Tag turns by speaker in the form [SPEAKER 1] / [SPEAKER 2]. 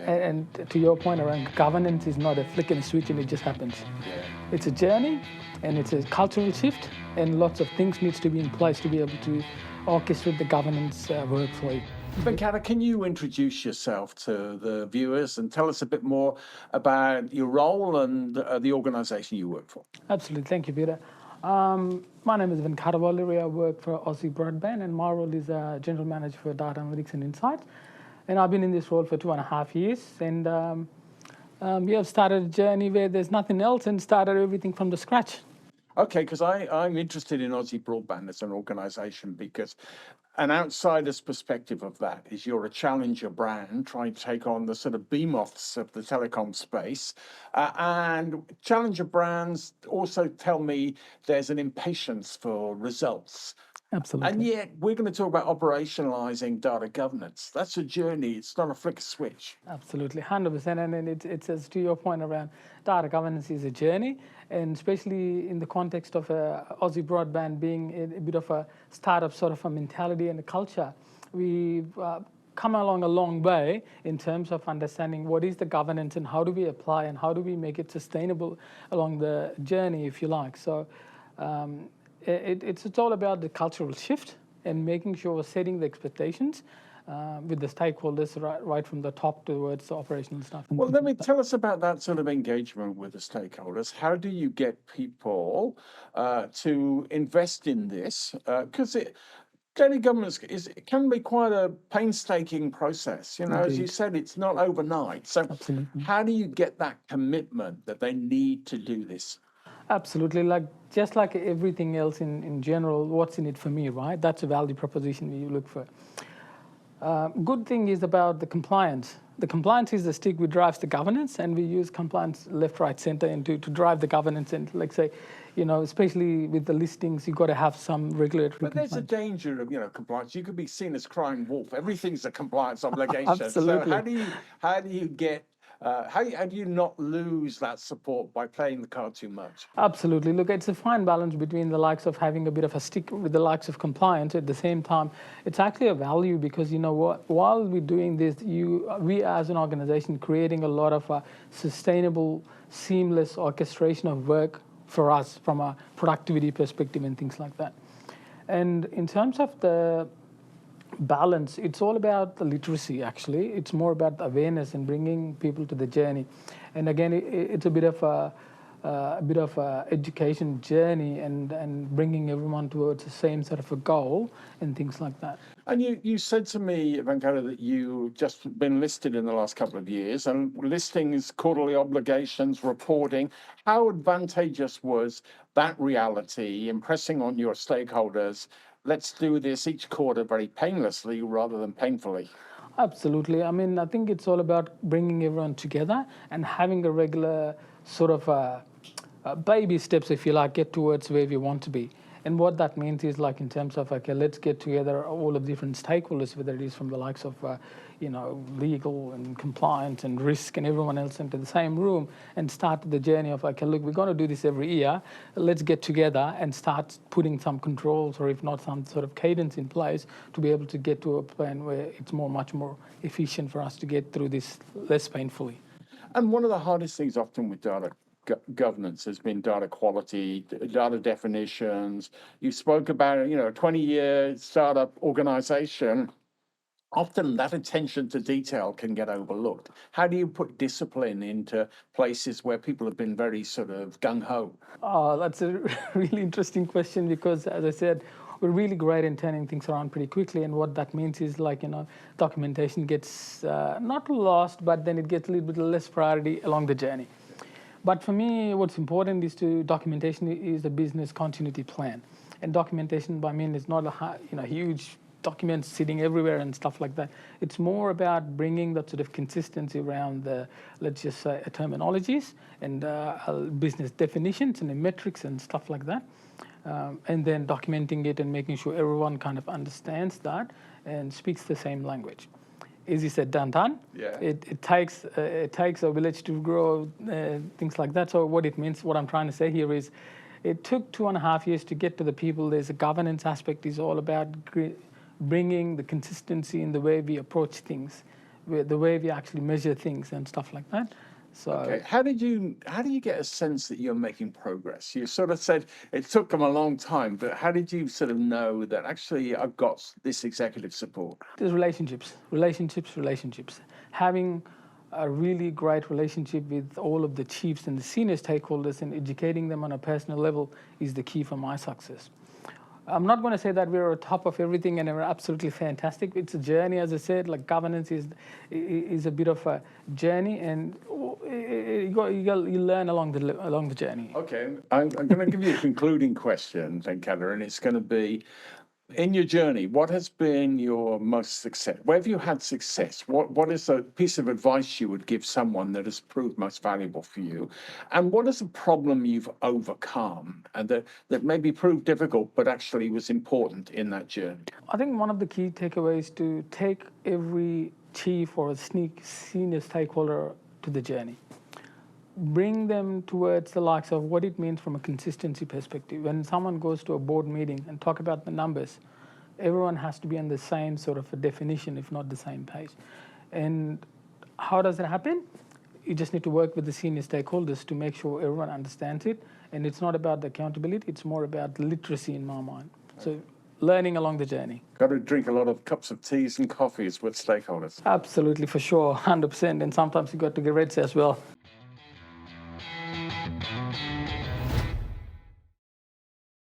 [SPEAKER 1] And to your point around governance is not a flick and a switch and it just happens.
[SPEAKER 2] Yeah.
[SPEAKER 1] It's a journey and it's a cultural shift, and lots of things needs to be in place to be able to orchestrate the governance workflow.
[SPEAKER 2] Venkata, can you introduce yourself to the viewers and tell us a bit more about your role and the organisation you work for?
[SPEAKER 1] Absolutely. Thank you, Peter. My name is Venkata Valluri. I work for Aussie Broadband, and my role is General Manager for Data Analytics and Insights. And I've been in this role for 2.5 years. And we have started a journey where there's nothing else and started everything from the scratch.
[SPEAKER 2] Okay, because I'm interested in Aussie Broadband as an organisation because an outsider's perspective of that is you're a challenger brand trying to take on the sort of behemoths of the telecom space. And challenger brands also tell me there's an impatience for results.
[SPEAKER 1] Absolutely.
[SPEAKER 2] And yet we're going to talk about operationalizing data governance. That's a journey. It's not a flick switch.
[SPEAKER 1] Absolutely, 100%. And it's as to your point around data governance is a journey, and especially in the context of Aussie Broadband being a bit of a startup sort of a mentality and a culture, we've come along a long way in terms of understanding what is the governance and how do we apply and how do we make it sustainable along the journey, if you like. So it's all about the cultural shift and making sure we're setting the expectations with the stakeholders right from the top towards the operational stuff.
[SPEAKER 2] Well, let me tell us about that sort of engagement with the stakeholders. How do you get people to invest in this? Because data governance it can be quite a painstaking process. You know, as you said, it's not overnight. So
[SPEAKER 1] Absolutely.
[SPEAKER 2] how do you get that commitment that they need to do this?
[SPEAKER 1] Absolutely. Just like everything else in general, what's in it for me, right? That's a value proposition you look for. Good thing is about the compliance. The compliance is the stick which drives the governance, and we use compliance left, right, center, and to drive the governance. And like say, you know, especially with the listings, you've got to have some regulatory.
[SPEAKER 2] But there's a danger of compliance. You could be seen as crying wolf. Everything's a compliance obligation.
[SPEAKER 1] Absolutely.
[SPEAKER 2] So how do you get how do you not lose that support by playing the card too much?
[SPEAKER 1] Absolutely. Look, it's a fine balance between the likes of having a bit of a stick with the likes of compliance. At the same time, it's actually a value because you know what? While we're doing this, we as an organization creating a lot of sustainable, seamless orchestration of work for us from a productivity perspective and things like that. And in terms of the balance, it's all about the literacy. Actually, it's more about the awareness and bringing people to the journey. And again, it's a bit of a education journey and bringing everyone towards the same sort of a goal and things like that.
[SPEAKER 2] And you said to me, Venkata, that you just been listed in the last couple of years, and listings, quarterly obligations, reporting. How advantageous was that reality, impressing on your stakeholders? Let's do this each quarter very painlessly rather than painfully.
[SPEAKER 1] Absolutely. I mean, I think it's all about bringing everyone together and having a regular sort of baby steps, if you like, get towards where we want to be. And what that means is like in terms of, okay, let's get together all of the different stakeholders, whether it is from the likes of, legal and compliance and risk and everyone else into the same room and start the journey of, okay, look, we're going to do this every year. Let's get together and start putting some controls or if not some sort of cadence in place to be able to get to a plan where it's much more efficient for us to get through this less painfully.
[SPEAKER 2] And one of the hardest things often with data governance has been data quality, data definitions. You spoke about, a 20-year startup organization. Often that attention to detail can get overlooked. How do you put discipline into places where people have been very sort of gung-ho?
[SPEAKER 1] Oh, that's a really interesting question because, as I said, we're really great in turning things around pretty quickly. And what that means is documentation gets not lost, but then it gets a little bit less priority along the journey. But for me, what's important is documentation is a business continuity plan. And documentation, by mean, is not a huge documents sitting everywhere and stuff like that. It's more about bringing that sort of consistency around the, let's just say, terminologies and business definitions and the metrics and stuff like that. And then documenting it and making sure everyone kind of understands that and speaks the same language. Easy said, done.
[SPEAKER 2] Yeah.
[SPEAKER 1] It takes a village to grow, things like that. So what it means, what I'm trying to say here is, it took 2.5 years to get to the people. There's a governance aspect is all about bringing the consistency in the way we approach things, the way we actually measure things and stuff like that. So
[SPEAKER 2] Okay. How do you get a sense that you're making progress? You sort of said it took them a long time, but how did you sort of know that actually I've got this executive support?
[SPEAKER 1] there's relationships. Having a really great relationship with all of the chiefs and the senior stakeholders and educating them on a personal level is the key for my success. I'm not going to say that we're on top of everything and we're absolutely fantastic. It's a journey, as I said. Like governance is a bit of a journey, and you learn along the journey.
[SPEAKER 2] Okay, I'm going to give you a concluding question, then, Keller, and it's going to be, in your journey, what has been your most success? Where have you had success? What is a piece of advice you would give someone that has proved most valuable for you? And what is a problem you've overcome and that maybe proved difficult but actually was important in that journey?
[SPEAKER 1] I think one of the key takeaways to take every chief or senior stakeholder to the journey. Bring them towards the likes of what it means from a consistency perspective. When someone goes to a board meeting and talk about the numbers, everyone has to be on the same sort of a definition, if not the same page. And how does it happen? You just need to work with the senior stakeholders to make sure everyone understands it. And it's not about the accountability, it's more about literacy in my mind. So learning along the journey.
[SPEAKER 2] Got to drink a lot of cups of teas and coffees with stakeholders.
[SPEAKER 1] Absolutely, for sure, 100%. And sometimes you got to get reds as well.